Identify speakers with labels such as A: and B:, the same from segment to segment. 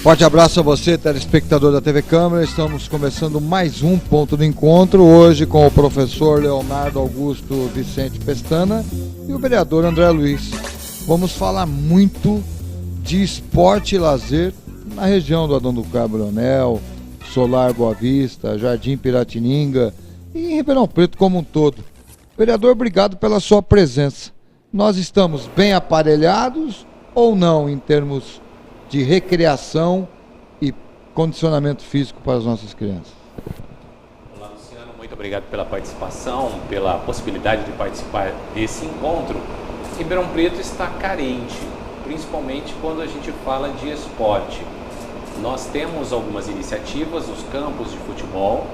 A: Forte abraço a você, telespectador da TV Câmara. Estamos começando mais um Ponto do Encontro, hoje com o professor Leonardo Augusto Vicente Pestana e o vereador André Luiz. Vamos falar muito de esporte e lazer na região do Adão do Cabo Leonel, Solar Boa Vista, Jardim Piratininga e em Ribeirão Preto como um todo. Vereador, obrigado pela sua presença. Nós estamos bem aparelhados ou não em termos de recreação e condicionamento físico para as nossas crianças?
B: Olá, Luciano, muito obrigado pela participação, pela possibilidade de participar desse encontro. Ribeirão Preto está carente, principalmente quando a gente fala de esporte. Nós temos algumas iniciativas, os campos de futebol,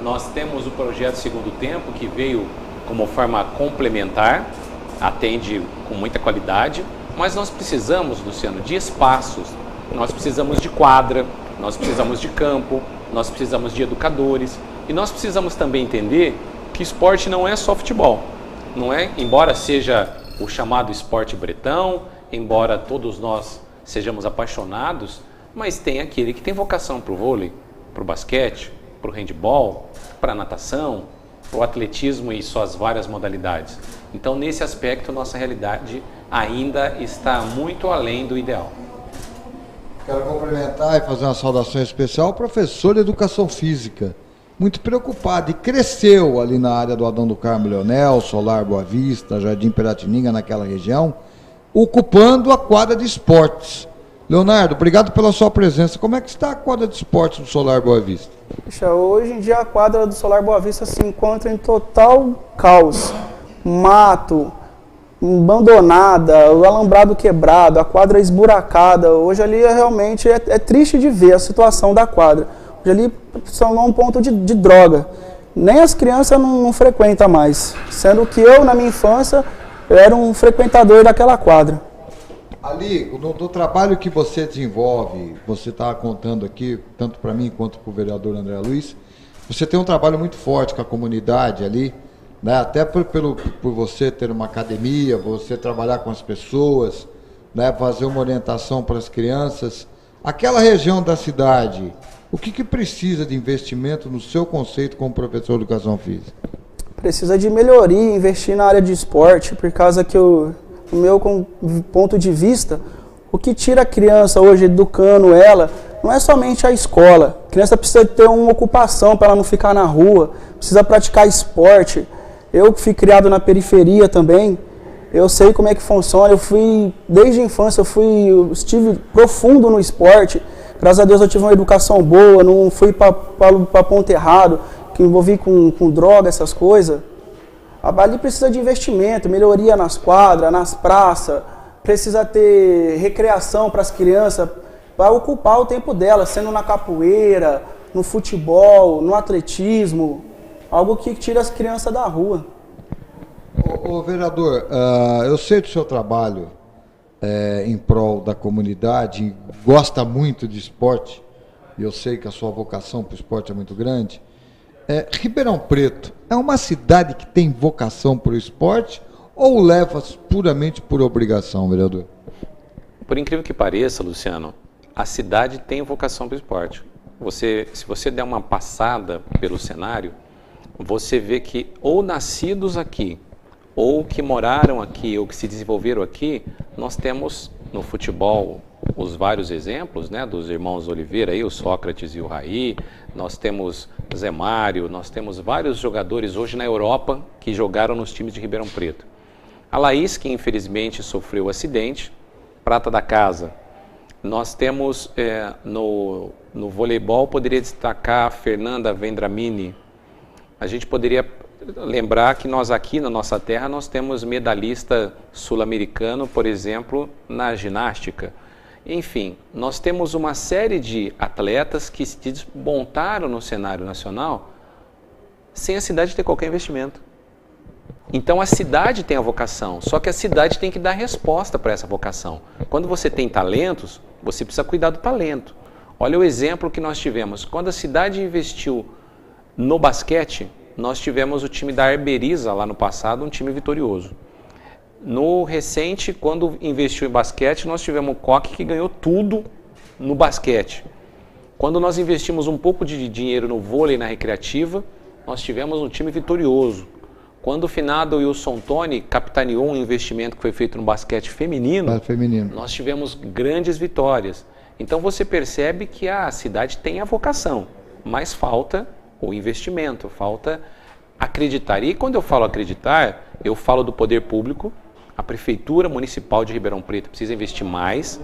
B: nós temos o projeto Segundo Tempo, que veio como forma complementar, atende com muita qualidade, mas nós precisamos, Luciano, de espaços, nós precisamos de quadra, nós precisamos de campo, nós precisamos de educadores e nós precisamos também entender que esporte não é só futebol, não é? Embora seja o chamado esporte bretão, embora todos nós sejamos apaixonados, mas tem aquele que tem vocação para o vôlei, para o basquete, para o handebol, para a natação, para o atletismo e suas várias modalidades. Então, nesse aspecto, nossa realidade ainda está muito além do ideal.
A: Quero cumprimentar e fazer uma saudação especial ao professor de Educação Física, muito preocupado, e cresceu ali na área do Adão do Carmo Leonel, Solar Boa Vista, Jardim Piratininga, naquela região, ocupando a quadra de esportes. Leonardo, obrigado pela sua presença. Como é que está a quadra de esportes do Solar Boa Vista?
C: Puxa, hoje em dia a quadra do Solar Boa Vista se encontra em total caos. Mato, abandonada, o alambrado quebrado, a quadra esburacada. Hoje ali realmente é triste de ver a situação da quadra. Hoje ali são um ponto de droga. Nem as crianças não frequentam mais, sendo que eu, na minha infância, eu era um frequentador daquela quadra.
A: Ali, no trabalho que você desenvolve, você está contando aqui, tanto para mim quanto para o vereador André Luiz, você tem um trabalho muito forte com a comunidade ali, né? Até por você ter uma academia, você trabalhar com as pessoas, né? Fazer uma orientação para as crianças. Aquela região da cidade, o que precisa de investimento no seu conceito como professor de educação física? Precisa de melhoria, investir na área de esporte, por causa que o meu ponto de vista, o que tira a criança hoje, educando ela, não é somente a escola. A criança precisa ter uma ocupação para ela não ficar na rua, precisa praticar esporte. Eu que fui criado na periferia também, eu sei como é que funciona. Desde a infância, eu estive profundo no esporte. Graças a Deus eu tive uma educação boa, não fui para ponto errado, que envolvi com droga, essas coisas. Ali precisa de investimento, melhoria nas quadras, nas praças, precisa ter recreação para as crianças, para ocupar o tempo delas, sendo na capoeira, no futebol, no atletismo, algo que tira as crianças da rua. Ô vereador, eu sei do seu trabalho em prol da comunidade, gosta muito de esporte, e eu sei que a sua vocação para o esporte é muito grande. Ribeirão Preto é uma cidade que tem vocação para o esporte ou leva puramente por obrigação, vereador?
B: Por incrível que pareça, Luciano, a cidade tem vocação para o esporte. Se você der uma passada pelo cenário, você vê que ou nascidos aqui, ou que moraram aqui, ou que se desenvolveram aqui, nós temos no futebol os vários exemplos, né, dos irmãos Oliveira, aí, o Sócrates e o Raí, nós temos Zé Mário, nós temos vários jogadores hoje na Europa que jogaram nos times de Ribeirão Preto. A Laís, que infelizmente sofreu acidente, prata da casa. Nós temos no voleibol, poderia destacar a Fernanda Vendramini. A gente poderia lembrar que nós aqui na nossa terra, nós temos medalhista sul-americano, por exemplo, na ginástica. Enfim, nós temos uma série de atletas que se despontaram no cenário nacional sem a cidade ter qualquer investimento. Então a cidade tem a vocação, só que a cidade tem que dar resposta para essa vocação. Quando você tem talentos, você precisa cuidar do talento. Olha o exemplo que nós tivemos. Quando a cidade investiu no basquete, nós tivemos o time da Arberiza lá no passado, um time vitorioso. No recente, quando investiu em basquete, nós tivemos o Coque que ganhou tudo no basquete. Quando nós investimos um pouco de dinheiro no vôlei, na recreativa, nós tivemos um time vitorioso. Quando o finado Wilson Toni capitaneou um investimento que foi feito no basquete feminino, nós tivemos grandes vitórias. Então você percebe que a cidade tem a vocação, mas falta o investimento, falta acreditar. E quando eu falo acreditar, eu falo do poder público, a Prefeitura Municipal de Ribeirão Preto precisa investir mais,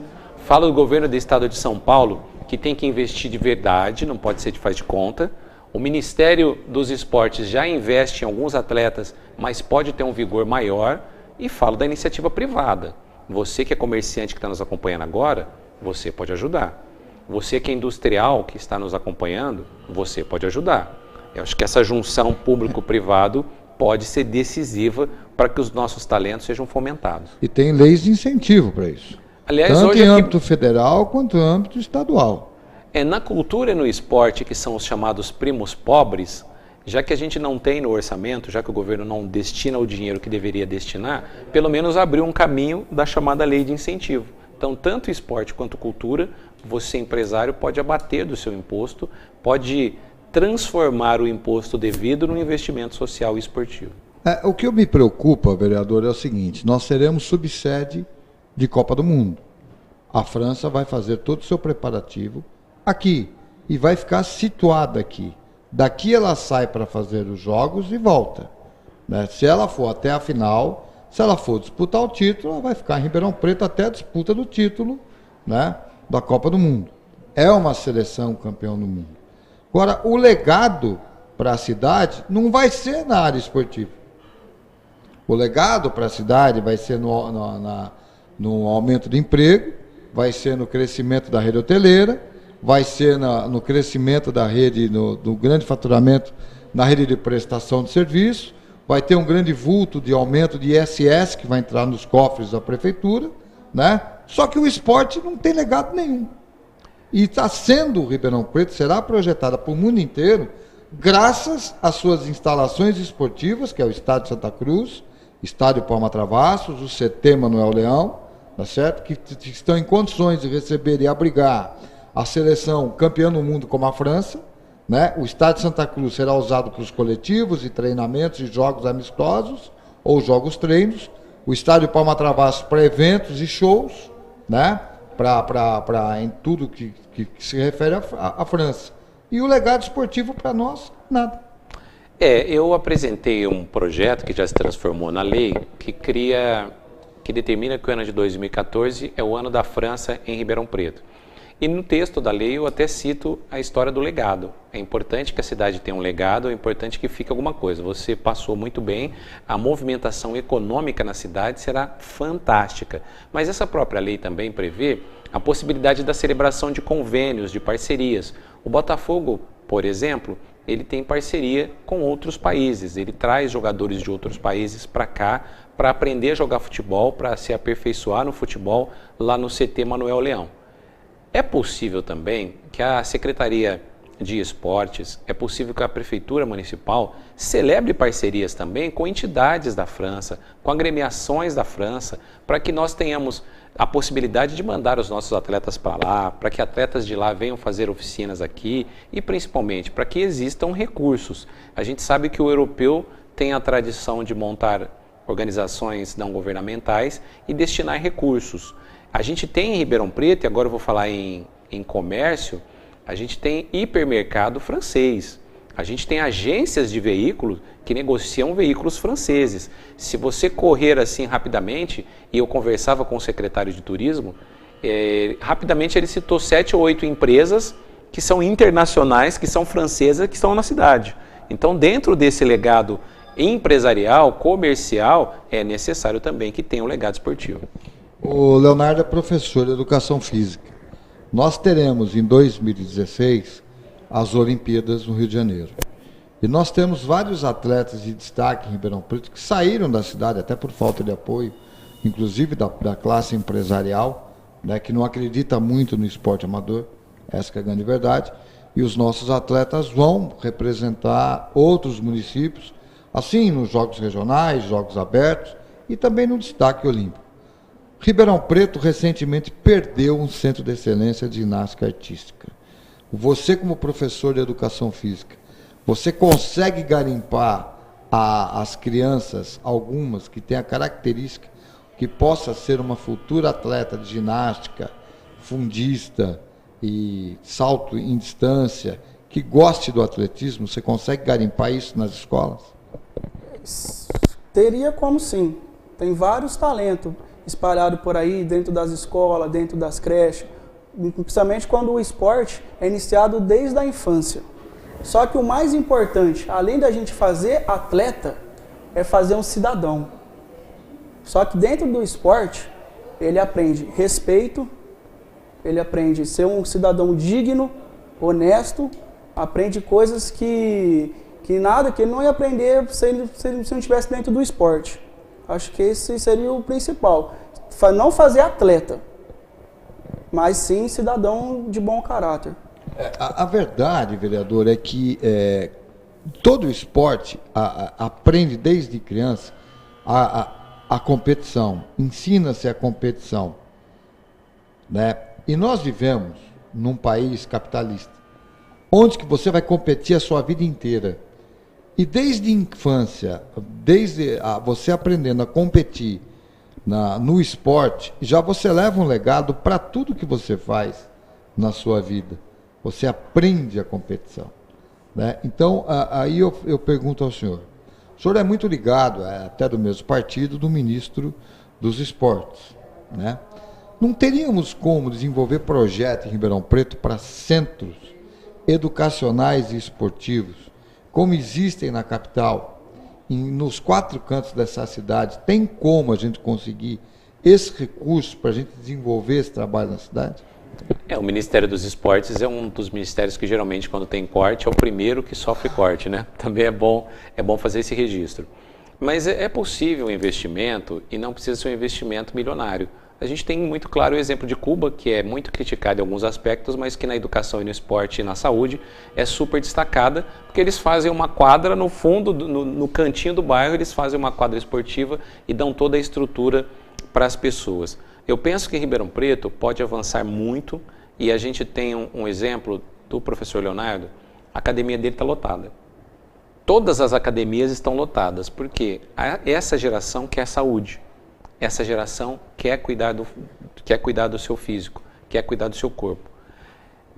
B: falo do governo do Estado de São Paulo, que tem que investir de verdade, não pode ser de faz de conta. O Ministério dos Esportes já investe em alguns atletas, mas pode ter um vigor maior. E falo da iniciativa privada. Você que é comerciante que está nos acompanhando agora, você pode ajudar. Você que é industrial que está nos acompanhando, você pode ajudar. Eu acho que essa junção público-privado pode ser decisiva para que os nossos talentos sejam fomentados.
A: E tem leis de incentivo para isso.
B: Aliás,
A: tanto
B: hoje
A: em âmbito federal quanto em âmbito estadual.
B: Na cultura e no esporte, que são os chamados primos pobres, já que a gente não tem no orçamento, já que o governo não destina o dinheiro que deveria destinar, pelo menos abriu um caminho da chamada lei de incentivo. Então, tanto esporte quanto cultura, você empresário pode abater do seu imposto, pode transformar o imposto devido no investimento social e esportivo.
A: O que me preocupa, vereador, é o seguinte: nós seremos subsede de Copa do Mundo. A França vai fazer todo o seu preparativo aqui e vai ficar situada aqui. Daqui ela sai para fazer os jogos e volta. Né? Se ela for até a final, se ela for disputar o título, ela vai ficar em Ribeirão Preto até a disputa do título, né, da Copa do Mundo. É uma seleção campeão do mundo. Agora, o legado para a cidade não vai ser na área esportiva. O legado para a cidade vai ser no aumento de emprego, vai ser no crescimento da rede hoteleira, vai ser no crescimento da rede, do grande faturamento na rede de prestação de serviço, vai ter um grande vulto de aumento de ISS que vai entrar nos cofres da prefeitura, né? Só que o esporte não tem legado nenhum. E está sendo o Ribeirão Preto, será projetada para o mundo inteiro, graças às suas instalações esportivas, que é o Estádio Santa Cruz, Estádio Palma Travassos, o CT Manuel Leão, tá certo? Que estão em condições de receber e abrigar a seleção campeã do mundo como a França, né? O Estádio Santa Cruz será usado para os coletivos e treinamentos e jogos amistosos ou jogos treinos. O Estádio Palma Travassos para eventos e shows, né? Em tudo que se refere à França. E o legado esportivo para nós, nada.
B: Eu apresentei um projeto que já se transformou na lei, que determina que o ano de 2014 é o ano da França em Ribeirão Preto. E no texto da lei eu até cito a história do legado. É importante que a cidade tenha um legado, é importante que fique alguma coisa. Você passou muito bem, a movimentação econômica na cidade será fantástica. Mas essa própria lei também prevê a possibilidade da celebração de convênios, de parcerias. O Botafogo, por exemplo, ele tem parceria com outros países. Ele traz jogadores de outros países para cá para aprender a jogar futebol, para se aperfeiçoar no futebol lá no CT Manuel Leão. É possível também que a Secretaria de Esportes, é possível que a Prefeitura Municipal celebre parcerias também com entidades da França, com agremiações da França, para que nós tenhamos a possibilidade de mandar os nossos atletas para lá, para que atletas de lá venham fazer oficinas aqui e principalmente para que existam recursos. A gente sabe que o europeu tem a tradição de montar organizações não governamentais e destinar recursos. A gente tem em Ribeirão Preto, e agora eu vou falar em comércio, a gente tem hipermercado francês. A gente tem agências de veículos que negociam veículos franceses. Se você correr assim rapidamente, e eu conversava com o secretário de turismo, rapidamente ele citou 7 ou 8 empresas que são internacionais, que são francesas, que estão na cidade. Então, dentro desse legado empresarial, comercial, é necessário também que tenha um legado esportivo.
A: O Leonardo é professor de Educação Física. Nós teremos em 2016 as Olimpíadas no Rio de Janeiro. E nós temos vários atletas de destaque em Ribeirão Preto que saíram da cidade, até por falta de apoio, inclusive da classe empresarial, né, que não acredita muito no esporte amador, essa que é a grande verdade, e os nossos atletas vão representar outros municípios, assim nos Jogos Regionais, Jogos Abertos e também no destaque olímpico. Ribeirão Preto recentemente perdeu um centro de excelência de ginástica artística. Você, como professor de educação física, você consegue garimpar as crianças, algumas que têm a característica que possa ser uma futura atleta de ginástica, fundista e salto em distância, que goste do atletismo? Você consegue garimpar isso nas escolas?
C: Teria como sim. Tem vários talentos espalhados por aí, dentro das escolas, dentro das creches, principalmente quando o esporte é iniciado desde a infância. Só que o mais importante, além da gente fazer atleta, é fazer um cidadão. Só que dentro do esporte, ele aprende respeito, ele aprende ser um cidadão digno, honesto, aprende coisas que ele não ia aprender se ele não estivesse dentro do esporte. Acho que esse seria o principal. Não fazer atleta, mas sim cidadão de bom caráter.
A: A verdade, vereador, é que todo esporte aprende desde criança a competição, ensina-se a competição, né? E nós vivemos num país capitalista, onde que você vai competir a sua vida inteira. E desde a infância, desde você aprendendo a competir no esporte, já você leva um legado para tudo que você faz na sua vida. Você aprende a competição, né? Então, aí eu pergunto ao senhor. O senhor é muito ligado, até do mesmo partido, do ministro dos esportes, né? Não teríamos como desenvolver projetos em Ribeirão Preto para centros educacionais e esportivos, como existem na capital, nos 4 cantos dessa cidade? Tem como a gente conseguir esse recurso para a gente desenvolver esse trabalho na cidade?
B: O Ministério dos Esportes é um dos ministérios que geralmente, quando tem corte, é o primeiro que sofre corte, né? Também é bom fazer esse registro. Mas é possível um investimento e não precisa ser um investimento milionário. A gente tem muito claro o exemplo de Cuba, que é muito criticado em alguns aspectos, mas que na educação e no esporte e na saúde é super destacada, porque eles fazem uma quadra no fundo, no cantinho do bairro, eles fazem uma quadra esportiva e dão toda a estrutura para as pessoas. Eu penso que Ribeirão Preto pode avançar muito, e a gente tem um exemplo do professor Leonardo. A academia dele está lotada. Todas as academias estão lotadas, porque essa geração quer saúde. Essa geração quer cuidar do seu físico, quer cuidar do seu corpo.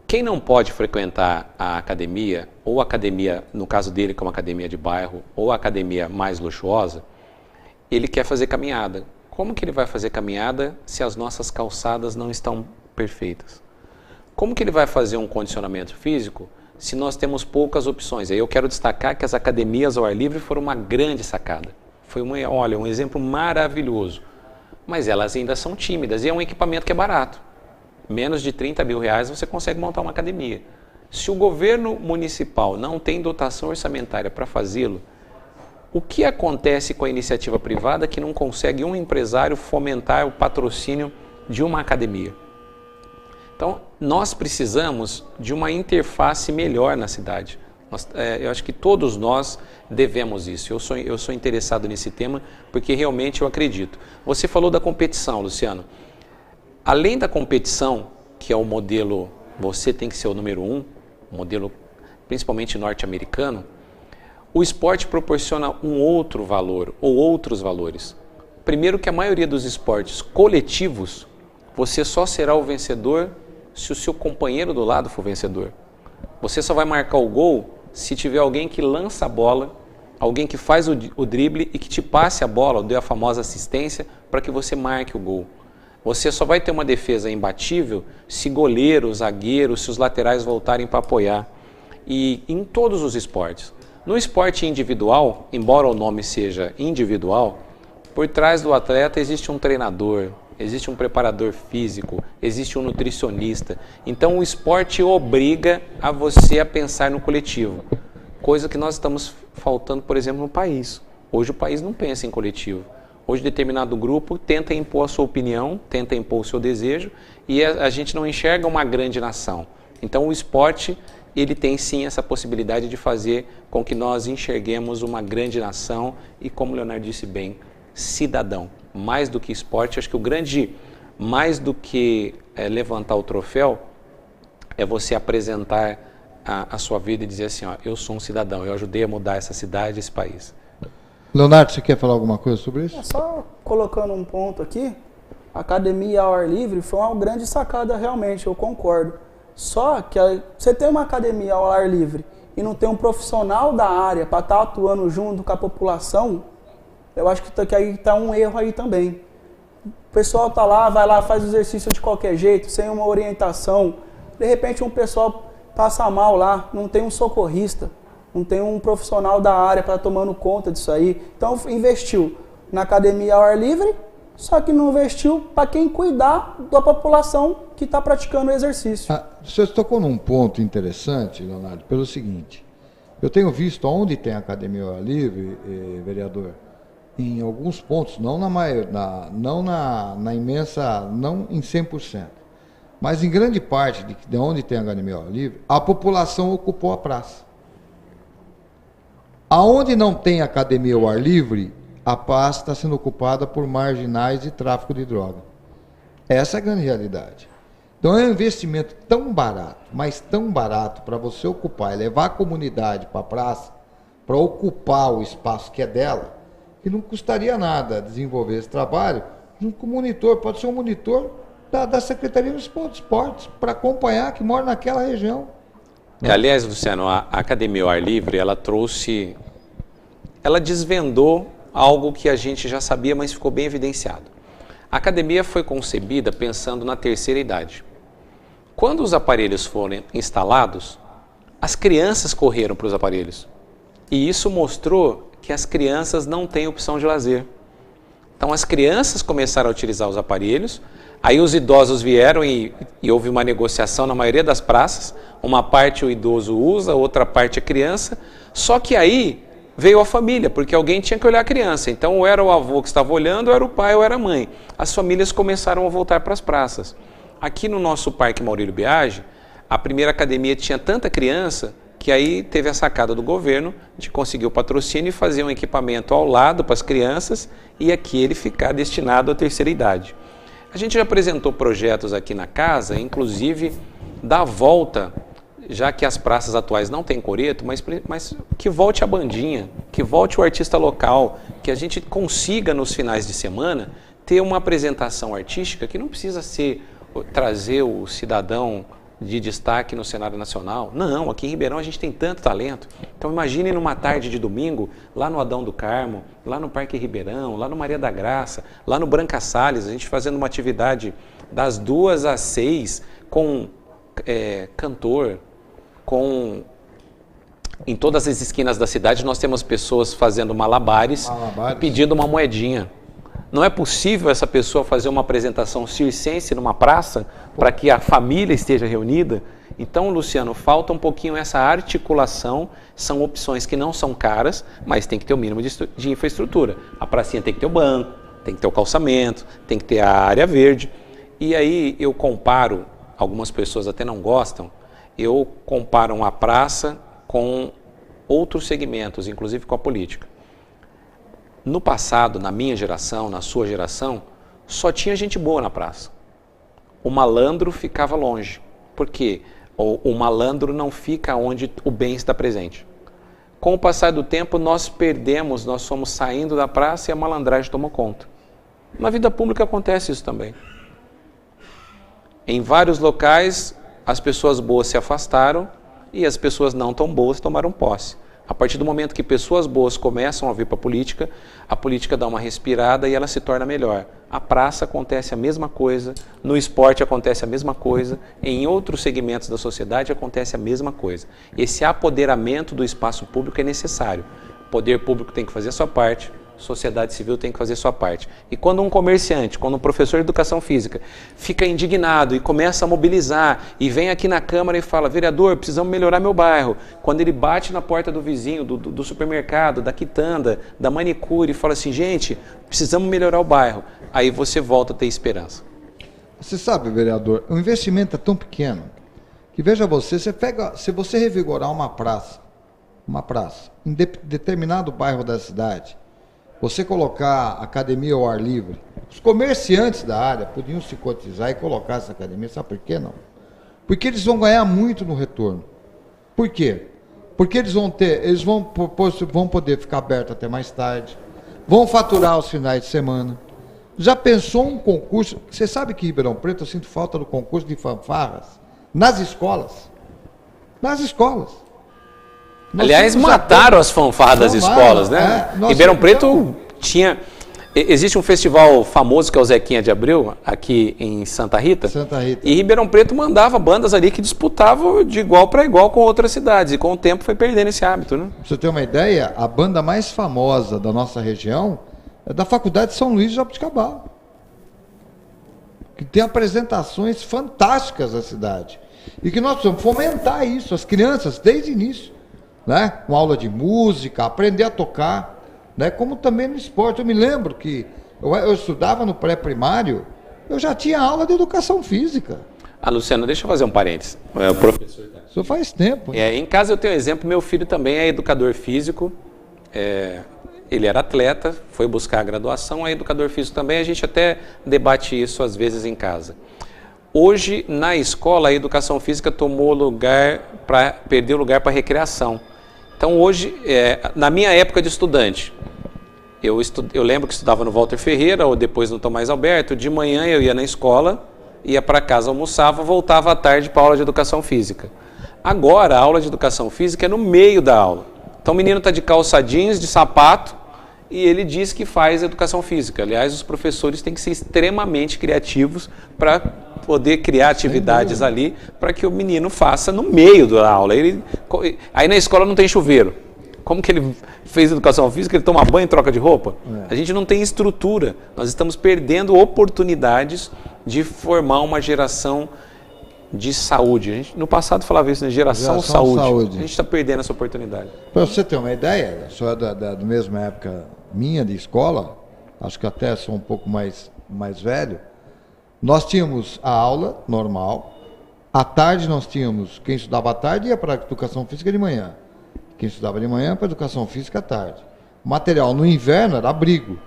B: Quem não pode frequentar a academia, ou a academia, no caso dele, que é uma academia de bairro, ou a academia mais luxuosa, ele quer fazer caminhada. Como que ele vai fazer caminhada se as nossas calçadas não estão perfeitas? Como que ele vai fazer um condicionamento físico se nós temos poucas opções? Aí eu quero destacar que as academias ao ar livre foram uma grande sacada. Foi um exemplo maravilhoso. Mas elas ainda são tímidas e é um equipamento que é barato. Menos de R$30 mil você consegue montar uma academia. Se o governo municipal não tem dotação orçamentária para fazê-lo, o que acontece com a iniciativa privada que não consegue um empresário fomentar o patrocínio de uma academia? Então, nós precisamos de uma interface melhor na cidade. Eu acho que todos nós devemos isso. Eu sou interessado nesse tema porque realmente eu acredito. Você falou da competição, Luciano. Além da competição, que é o modelo, você tem que ser o número 1, o modelo principalmente norte-americano, o esporte proporciona um outro valor, ou outros valores. Primeiro que a maioria dos esportes coletivos, você só será o vencedor se o seu companheiro do lado for vencedor. Você só vai marcar o gol se tiver alguém que lança a bola, alguém que faz o drible e que te passe a bola, ou dê a famosa assistência, para que você marque o gol. Você só vai ter uma defesa imbatível se goleiro, zagueiro, se os laterais voltarem para apoiar. E em todos os esportes. No esporte individual, embora o nome seja individual, por trás do atleta existe um treinador, existe um preparador físico, existe um nutricionista. Então o esporte obriga a você a pensar no coletivo, coisa que nós estamos faltando, por exemplo, no país. Hoje o país não pensa em coletivo. Hoje determinado grupo tenta impor a sua opinião, tenta impor o seu desejo, e a gente não enxerga uma grande nação. Então o esporte, ele tem sim essa possibilidade de fazer com que nós enxerguemos uma grande nação e, como o Leonardo disse bem, cidadão. Mais do que esporte, acho que o grande, mais do que levantar o troféu, é você apresentar a sua vida e dizer assim, ó, eu sou um cidadão, eu ajudei a mudar essa cidade, esse país.
A: Leonardo, você quer falar alguma coisa sobre isso?
C: Só colocando um ponto aqui, a academia ao ar livre foi uma grande sacada realmente, eu concordo. Só que você tem uma academia ao ar livre e não tem um profissional da área para estar atuando junto com a população, eu acho que aí está um erro aí também. O pessoal tá lá, vai lá, faz o exercício de qualquer jeito, sem uma orientação. De repente um pessoal passa mal lá, não tem um socorrista, não tem um profissional da área para tomando conta disso aí. Então investiu na academia ao ar livre, só que não investiu para quem cuidar da população que está praticando o exercício.
A: Você tocou num ponto interessante, Leonardo, pelo seguinte, eu tenho visto onde tem academia ao ar livre, vereador, em alguns pontos, não em 100%, mas em grande parte de onde tem academia ao ar livre, a população ocupou a praça. Aonde não tem academia ao ar livre, a praça está sendo ocupada por marginais de tráfico de droga. Essa é a grande realidade. Então é um investimento tão barato, mas tão barato para você ocupar e levar a comunidade para a praça, para ocupar o espaço que é dela, que não custaria nada desenvolver esse trabalho junto com o monitor. Pode ser um monitor da Secretaria de Esportes, para acompanhar que mora naquela região.
B: Aliás, Luciano, a Academia ao Ar Livre, ela desvendou algo que a gente já sabia, mas ficou bem evidenciado. A academia foi concebida pensando na terceira idade. Quando os aparelhos foram instalados, as crianças correram para os aparelhos. E isso mostrou que as crianças não têm opção de lazer. Então as crianças começaram a utilizar os aparelhos, aí os idosos vieram e houve uma negociação na maioria das praças, uma parte o idoso usa, outra parte a criança, só que aí veio a família, porque alguém tinha que olhar a criança. Então ou era o avô que estava olhando, ou era o pai, ou era a mãe. As famílias começaram a voltar para as praças. Aqui no nosso Parque Maurílio Biagi, a primeira academia tinha tanta criança que aí teve a sacada do governo de conseguir o patrocínio e fazer um equipamento ao lado para as crianças e aquele ficar destinado à terceira idade. A gente já apresentou projetos aqui na casa, inclusive da volta, já que as praças atuais não têm coreto, mas que volte a bandinha, que volte o artista local, que a gente consiga nos finais de semana ter uma apresentação artística que não precisa trazer o cidadão de destaque no cenário nacional. Não, aqui em Ribeirão a gente tem tanto talento. Então imagine numa tarde de domingo, lá no Adão do Carmo, lá no Parque Ribeirão, lá no Maria da Graça, lá no Branca Salles, a gente fazendo uma atividade das 2 às 6 com cantor, em todas as esquinas da cidade nós temos pessoas fazendo malabares. E pedindo uma moedinha. Não é possível essa pessoa fazer uma apresentação circense numa praça para que a família esteja reunida? Então, Luciano, falta um pouquinho essa articulação. São opções que não são caras, mas tem que ter o mínimo de infraestrutura. A pracinha tem que ter o banco, tem que ter o calçamento, tem que ter a área verde. E aí eu comparo, algumas pessoas até não gostam, eu comparo uma praça com outros segmentos, inclusive com a política. No passado, na minha geração, na sua geração, só tinha gente boa na praça. O malandro ficava longe. Por quê? O malandro não fica onde o bem está presente. Com o passar do tempo, nós fomos saindo da praça e a malandragem tomou conta. Na vida pública acontece isso também. Em vários locais, as pessoas boas se afastaram e as pessoas não tão boas tomaram posse. A partir do momento que pessoas boas começam a vir para a política dá uma respirada e ela se torna melhor. A praça acontece a mesma coisa, no esporte acontece a mesma coisa, em outros segmentos da sociedade acontece a mesma coisa. Esse apoderamento do espaço público é necessário. O poder público tem que fazer a sua parte, a sociedade civil tem que fazer a sua parte. E quando um comerciante, quando um professor de educação física fica indignado e começa a mobilizar e vem aqui na Câmara e fala, vereador, precisamos melhorar meu bairro. Quando ele bate na porta do vizinho, do supermercado, da quitanda, da manicure e fala assim, gente, precisamos melhorar o bairro. Aí você volta a ter esperança.
A: Você sabe, vereador, o investimento é tão pequeno que, veja você, se você revigorar uma praça em determinado bairro da cidade, você colocar academia ao ar livre, os comerciantes da área podiam se cotizar e colocar essa academia, sabe por quê não? Porque eles vão ganhar muito no retorno. Por quê? Porque eles vão poder ficar abertos até mais tarde, vão faturar aos finais de semana. Já pensou um concurso? Você sabe que em Ribeirão Preto eu sinto falta do concurso de fanfarras nas escolas. Nas escolas.
B: Aliás, mataram as fanfarras das escolas, né? Ribeirão Preto tinha... Existe um festival famoso que é o Zequinha de Abreu, aqui em Santa Rita.
A: Santa Rita.
B: E Ribeirão Preto mandava bandas ali que disputavam de igual para igual com outras cidades. E com o tempo foi perdendo esse hábito, né?
A: Pra você ter uma ideia, a banda mais famosa da nossa região é da Faculdade de São Luís de Jabuticabal, que tem apresentações fantásticas da cidade. E que nós precisamos fomentar isso, as crianças, desde o início, né? Com aula de música, aprender a tocar, né? Como também no esporte. Eu me lembro que eu estudava no pré-primário, eu já tinha aula de educação física.
B: Ah, Luciano, deixa eu fazer um parênteses. O professor...
A: Isso faz tempo.
B: Em casa eu tenho um exemplo, meu filho também é educador físico, ele era atleta, foi buscar a graduação, é educador físico também, a gente até debate isso às vezes em casa. Hoje, na escola, a educação física perdeu lugar para recreação. Então, hoje, na minha época de estudante, eu lembro que estudava no Walter Ferreira, ou depois no Tomás Alberto, de manhã eu ia na escola, ia para casa, almoçava, voltava à tarde para a aula de educação física. Agora, a aula de educação física é no meio da aula. Então, o menino está de calça jeans, de sapato, e ele diz que faz educação física. Aliás, os professores têm que ser extremamente criativos para poder criar atividades ali para que o menino faça no meio da aula. Aí na escola não tem chuveiro. Como que ele fez educação física? Ele toma banho e troca de roupa? A gente não tem estrutura. Nós estamos perdendo oportunidades de formar uma geração de saúde. A gente, no passado falava isso, né? Geração saúde. A gente está perdendo essa oportunidade.
A: Para você ter uma ideia, só da mesma época minha de escola, acho que até sou um pouco mais velho, nós tínhamos a aula normal, à tarde nós tínhamos, quem estudava à tarde ia para a educação física de manhã, quem estudava de manhã para a educação física à tarde. O material no inverno era abrigo,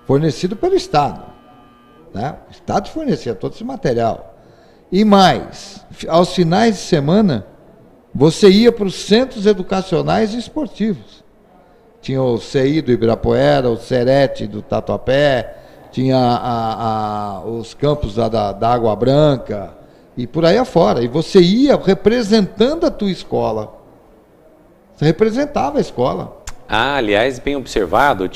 A: fornecido pelo Estado, né? O Estado fornecia todo esse material. E mais, aos finais de semana, você ia para os centros educacionais e esportivos. Tinha o CI do Ibirapuera, o Serete do Tatuapé, tinha os campos da Água Branca e por aí afora. E você ia representando a tua escola. Você representava a escola.
B: Ah, aliás, bem observado,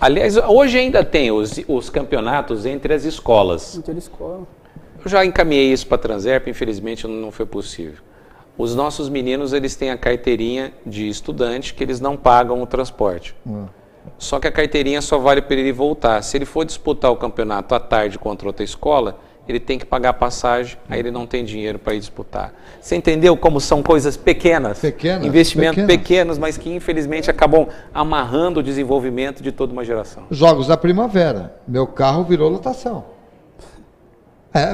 B: aliás, hoje ainda tem os campeonatos entre as escolas.
C: Interescola.
B: Eu já encaminhei isso para a Transerp, infelizmente não foi possível. Os nossos meninos, eles têm a carteirinha de estudante que eles não pagam o transporte. Só que a carteirinha só vale para ele voltar. Se ele for disputar o campeonato à tarde contra outra escola, ele tem que pagar a passagem, aí ele não tem dinheiro para ir disputar. Você entendeu como são coisas pequenas? Investimentos pequenos, mas que infelizmente acabam amarrando o desenvolvimento de toda uma geração.
A: Jogos da Primavera. Meu carro virou lotação.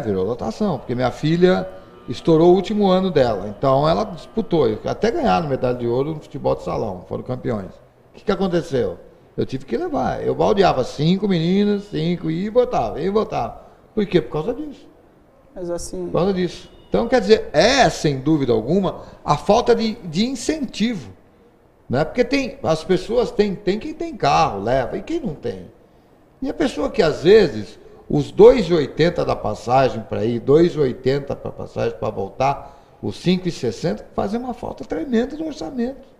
A: Virou lotação, porque minha filha estourou o último ano dela. Então ela disputou, até ganharam medalha de ouro no futebol de salão, foram campeões. O que aconteceu? Eu tive que levar. Eu baldeava 5 meninas, 5, e botava. Por quê? Por causa disso.
C: Mas assim...
A: Por causa disso. Então, quer dizer, sem dúvida alguma, a falta de incentivo. Né? Porque as pessoas tem quem tem carro, leva, e quem não tem. E a pessoa que, às vezes, os 2,80 da passagem para ir, 2,80 para a passagem para voltar, os 5,60 fazem uma falta tremenda no orçamento.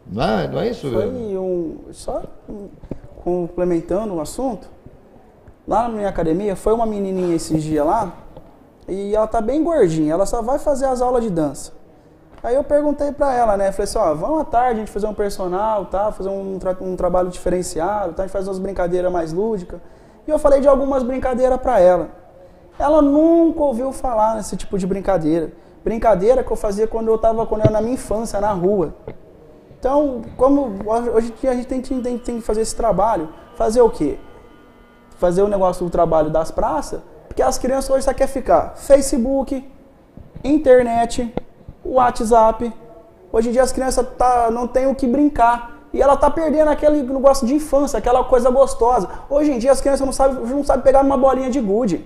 A: Não é isso, velho?
C: Só complementando o assunto, lá na minha academia, foi uma menininha esses dias lá, e ela tá bem gordinha, ela só vai fazer as aulas de dança. Aí eu perguntei pra ela, né, falei assim, vamos à tarde a gente fazer um personal, tá, fazer um trabalho diferenciado, tá, a gente faz umas brincadeiras mais lúdicas. E eu falei de algumas brincadeiras pra ela. Ela nunca ouviu falar nesse tipo de brincadeira. Brincadeira que eu fazia quando eu era na minha infância, na rua. Então, como hoje em dia a gente tem que fazer esse trabalho, fazer o quê? Fazer o negócio do trabalho das praças, porque as crianças hoje só querem ficar Facebook, internet, WhatsApp. Hoje em dia as crianças não têm o que brincar. E ela tá perdendo aquele negócio de infância, aquela coisa gostosa. Hoje em dia as crianças não sabem pegar uma bolinha de gude.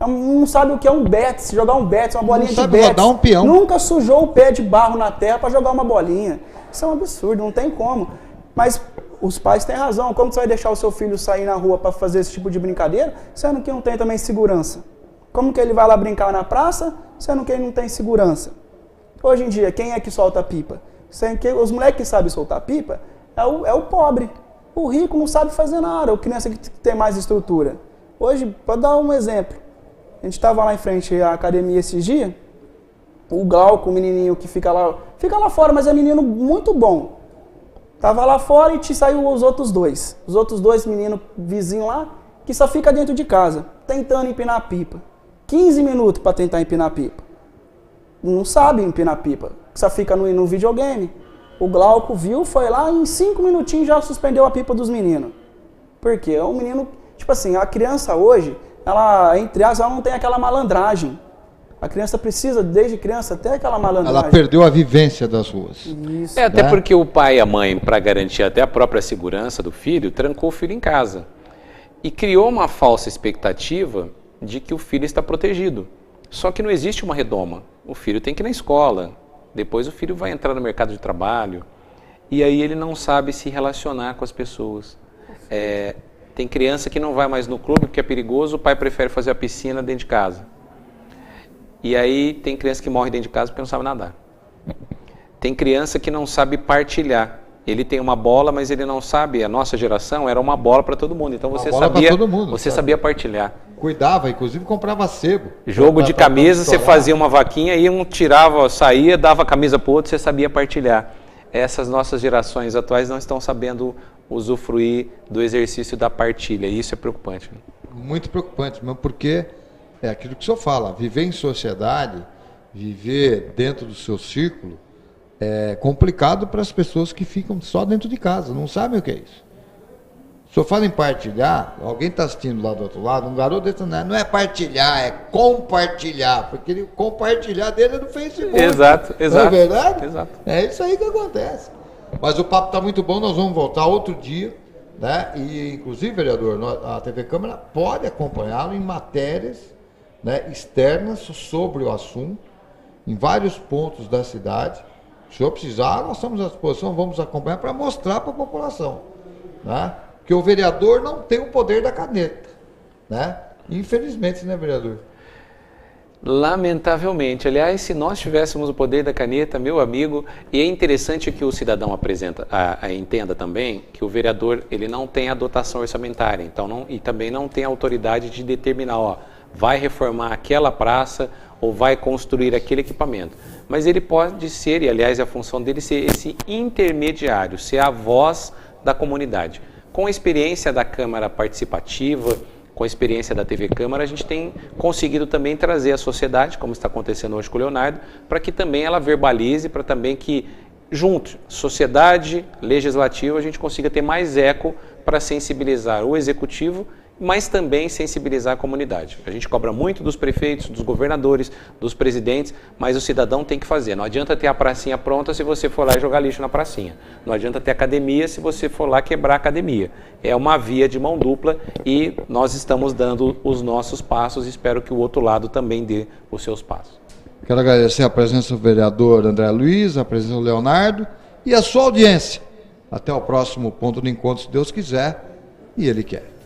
C: Não sabe o que é um betis, jogar um betis, uma bolinha de betis. Não sabe rodar
A: um peão.
C: Nunca sujou o pé de barro na terra para jogar uma bolinha. Isso é um absurdo, não tem como. Mas os pais têm razão. Como você vai deixar o seu filho sair na rua para fazer esse tipo de brincadeira, sendo que não tem também segurança? Como que ele vai lá brincar na praça, sendo que ele não tem segurança? Hoje em dia, quem é que solta pipa? Os moleques que sabem soltar pipa é o pobre. O rico não sabe fazer nada, a criança que tem mais estrutura. Hoje, para dar um exemplo, a gente estava lá em frente à academia esses dias, o Glauco, o menininho que fica lá fora, mas é menino muito bom. Tava lá fora e saiu os outros dois. Os outros dois meninos vizinhos lá, que só fica dentro de casa, tentando empinar a pipa. 15 minutos para tentar empinar a pipa. Não sabe empinar a pipa, só fica no videogame. O Glauco viu, foi lá e em 5 minutinhos já suspendeu a pipa dos meninos. Por quê? É um menino, tipo assim, a criança hoje, ela, entre aspas, ela não tem aquela malandragem. A criança precisa, desde criança, ter aquela malandragem.
A: Ela perdeu a vivência das ruas.
B: Isso. Até porque o pai e a mãe, para garantir até a própria segurança do filho, trancou o filho em casa. E criou uma falsa expectativa de que o filho está protegido. Só que não existe uma redoma. O filho tem que ir na escola, depois o filho vai entrar no mercado de trabalho, e aí ele não sabe se relacionar com as pessoas. Tem criança que não vai mais no clube porque é perigoso, o pai prefere fazer a piscina dentro de casa. E aí tem criança que morre dentro de casa porque não sabe nadar. Tem criança que não sabe partilhar. Ele tem uma bola, mas ele não sabe. A nossa geração era uma bola para todo mundo. Então você sabia partilhar.
A: Cuidava, inclusive comprava sebo.
B: Jogo de camisa, você fazia uma vaquinha e um tirava, saía, dava a camisa para o outro, você sabia partilhar. Essas nossas gerações atuais não estão sabendo usufruir do exercício da partilha. E isso é preocupante.
A: Muito preocupante, mesmo porque é aquilo que o senhor fala, viver em sociedade, viver dentro do seu círculo, é complicado para as pessoas que ficam só dentro de casa, não sabem o que é isso. O senhor fala em partilhar, alguém está assistindo lá do outro lado, um garoto desse não é partilhar, é compartilhar, porque o compartilhar dele é no Facebook.
B: Exato.
A: Não é verdade?
B: Exato.
A: É isso aí que acontece. Mas o papo está muito bom, nós vamos voltar outro dia, né? E inclusive, vereador, a TV Câmara pode acompanhá-lo em matérias, né, externas sobre o assunto, em vários pontos da cidade. Se o senhor precisar, nós estamos à disposição, vamos acompanhar para mostrar para a população, né? Porque o vereador não tem o poder da caneta, né? Infelizmente, né, vereador?
B: Lamentavelmente. Aliás, se nós tivéssemos o poder da caneta, meu amigo, e é interessante que o cidadão entenda também que o vereador ele não tem a dotação orçamentária, então e também não tem a autoridade de determinar, vai reformar aquela praça ou vai construir aquele equipamento. Mas ele pode ser, e aliás a função dele ser esse intermediário, ser a voz da comunidade. Com a experiência da Câmara Participativa, com a experiência da TV Câmara, a gente tem conseguido também trazer a sociedade, como está acontecendo hoje com o Leonardo, para que também ela verbalize, para também que, junto, sociedade, legislativo, a gente consiga ter mais eco para sensibilizar o executivo, mas também sensibilizar a comunidade. A gente cobra muito dos prefeitos, dos governadores, dos presidentes, mas o cidadão tem que fazer. Não adianta ter a pracinha pronta se você for lá e jogar lixo na pracinha. Não adianta ter academia se você for lá quebrar a academia. É uma via de mão dupla e nós estamos dando os nossos passos e espero que o outro lado também dê os seus passos.
A: Quero agradecer a presença do vereador André Luiz, a presença do Leonardo e a sua audiência. Até o próximo ponto do encontro, se Deus quiser e Ele quer.